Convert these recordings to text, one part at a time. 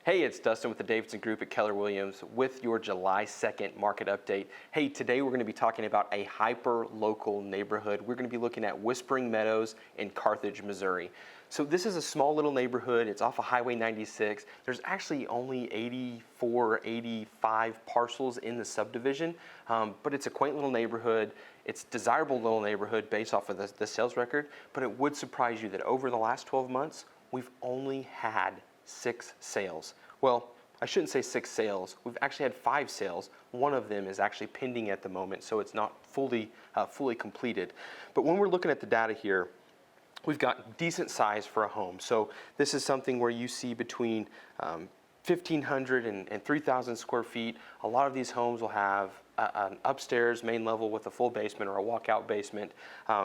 Hey, it's Dustin with the Davidson Group at Keller Williams with your July 2nd market update. Hey, today we're going to be talking about a hyper-local neighborhood. We're going to be looking at Whispering Meadows in Carthage, Missouri. So this is a small little neighborhood. It's off of Highway 96. There's actually only 84, 85 parcels in the subdivision, but it's a quaint little neighborhood. It's a desirable little neighborhood based off of the sales record, but it would surprise you that over the last 12 months, we've only had 6 sales. Well, I shouldn't say 6 sales. We've actually had 5 sales. One of them is actually pending at the moment, so it's not fully completed. But when we're looking at the data here, we've got decent size for a home. So this is something where you see between 1,500 and 3,000 square feet. A lot of these homes will have an upstairs main level with a full basement or a walkout basement.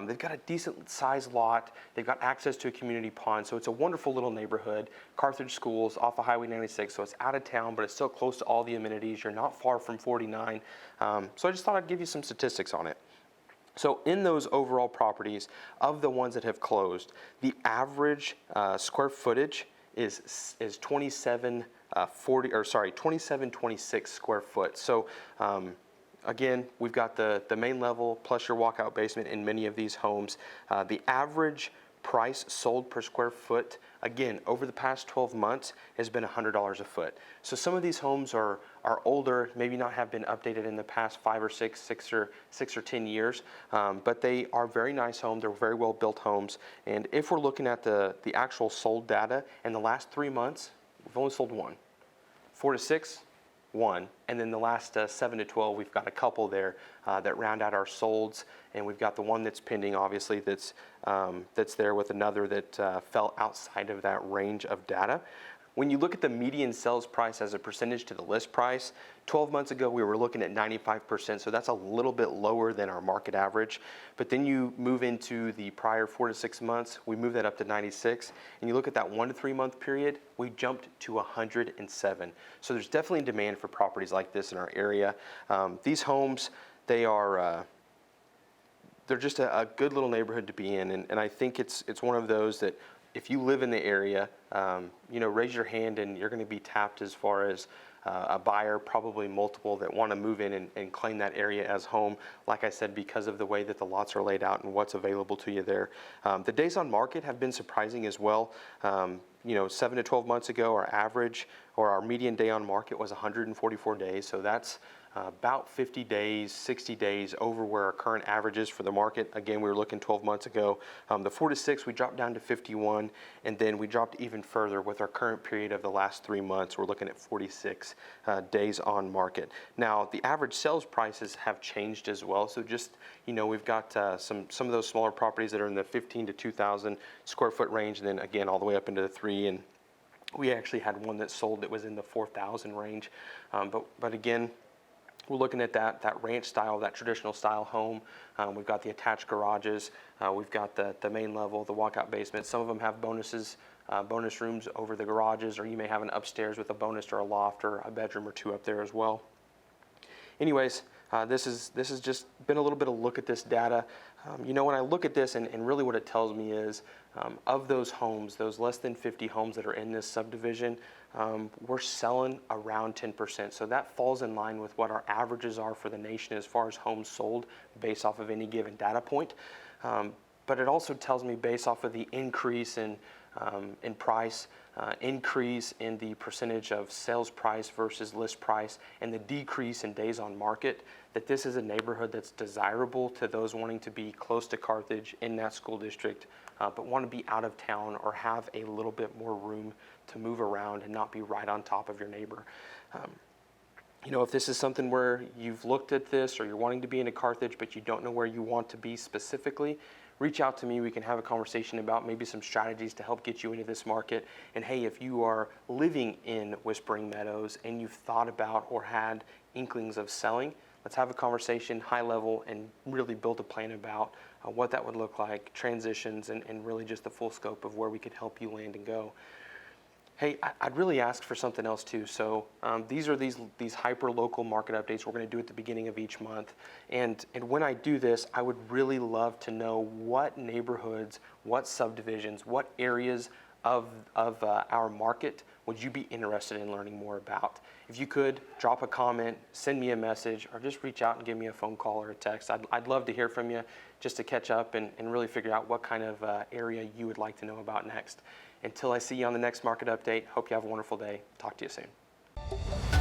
They've got a decent sized lot. They've got access to a community pond. So it's a wonderful little neighborhood. Carthage Schools off of Highway 96. So it's out of town, but it's still close to all the amenities. You're not far from 49. So I just thought I'd give you some statistics on it. So in those overall properties, of the ones that have closed, the average square footage is 2726 square foot. So again, we've got the main level plus your walkout basement in many of these homes. The average price sold per square foot, again, over the past 12 months has been $100 a foot. So some of these homes are older, maybe not have been updated in the past 5 or 6 or 10 years, but they are very nice homes. They're very well built homes. And if we're looking at the actual sold data, in the last 3 months, we've only sold 1. 4 to 6, 1, and then the last 7 to 12, we've got a couple there that round out our solds, and we've got the one that's pending, obviously, that's there with another that fell outside of that range of data. When you look at the median sales price as a percentage to the list price, 12 months ago we were looking at 95%, so that's a little bit lower than our market average. But then you move into the prior 4 to 6 months, we move that up to 96, and you look at that 1 to 3 month period, we jumped to 107. So there's definitely demand for properties like this in our area. These homes, they're just a good little neighborhood to be in, and I think it's one of those that if you live in the area, raise your hand and you're going to be tapped as far as a buyer, probably multiple, that want to move in and claim that area as home. Like I said, because of the way that the lots are laid out and what's available to you there. The days on market have been surprising as well. 7 to 12 months ago, our average or our median day on market was 144 days. So that's about 50 days, 60 days over where our current average is for the market. Again, we were looking 12 months ago. The 4 to 6, we dropped down to 51, and then we dropped even further with our current period of the last 3 months. We're looking at 46 days on market. Now, the average sales prices have changed as well. So just, we've got some of those smaller properties that are in the 15 to 2,000 square foot range, and then again, all the way up into the 3. And we actually had one that sold that was in the 4,000 range. But again, we're looking at that ranch style, that traditional style home. We've got the attached garages. We've got the main level, the walkout basement. Some of them have bonus rooms over the garages, or you may have an upstairs with a bonus or a loft or a bedroom or 2 up there as well. Anyways, this has just been a little bit of a look at this data. When I look at this, and really what it tells me is, of those homes, those less than 50 homes that are in this subdivision, we're selling around 10%. So that falls in line with what our averages are for the nation as far as homes sold based off of any given data point. But it also tells me, based off of the increase in price, increase in the percentage of sales price versus list price, and the decrease in days on market, that this is a neighborhood that's desirable to those wanting to be close to Carthage in that school district, but want to be out of town or have a little bit more room to move around and not be right on top of your neighbor. If this is something where you've looked at this, or you're wanting to be into Carthage but you don't know where you want to be specifically, reach out to me. We can have a conversation about maybe some strategies to help get you into this market. And hey, if you are living in Whispering Meadows and you've thought about or had inklings of selling, let's have a conversation high level and really build a plan about what that would look like, transitions, and really just the full scope of where we could help you land and go. Hey, I'd really ask for something else too. So these are these hyper-local market updates we're going to do at the beginning of each month. And when I do this, I would really love to know what neighborhoods, what subdivisions, what areas of our market would you be interested in learning more about? If you could, drop a comment, send me a message, or just reach out and give me a phone call or a text. I'd love to hear from you just to catch up and really figure out what kind of area you would like to know about next. Until I see you on the next market update, hope you have a wonderful day. Talk to you soon.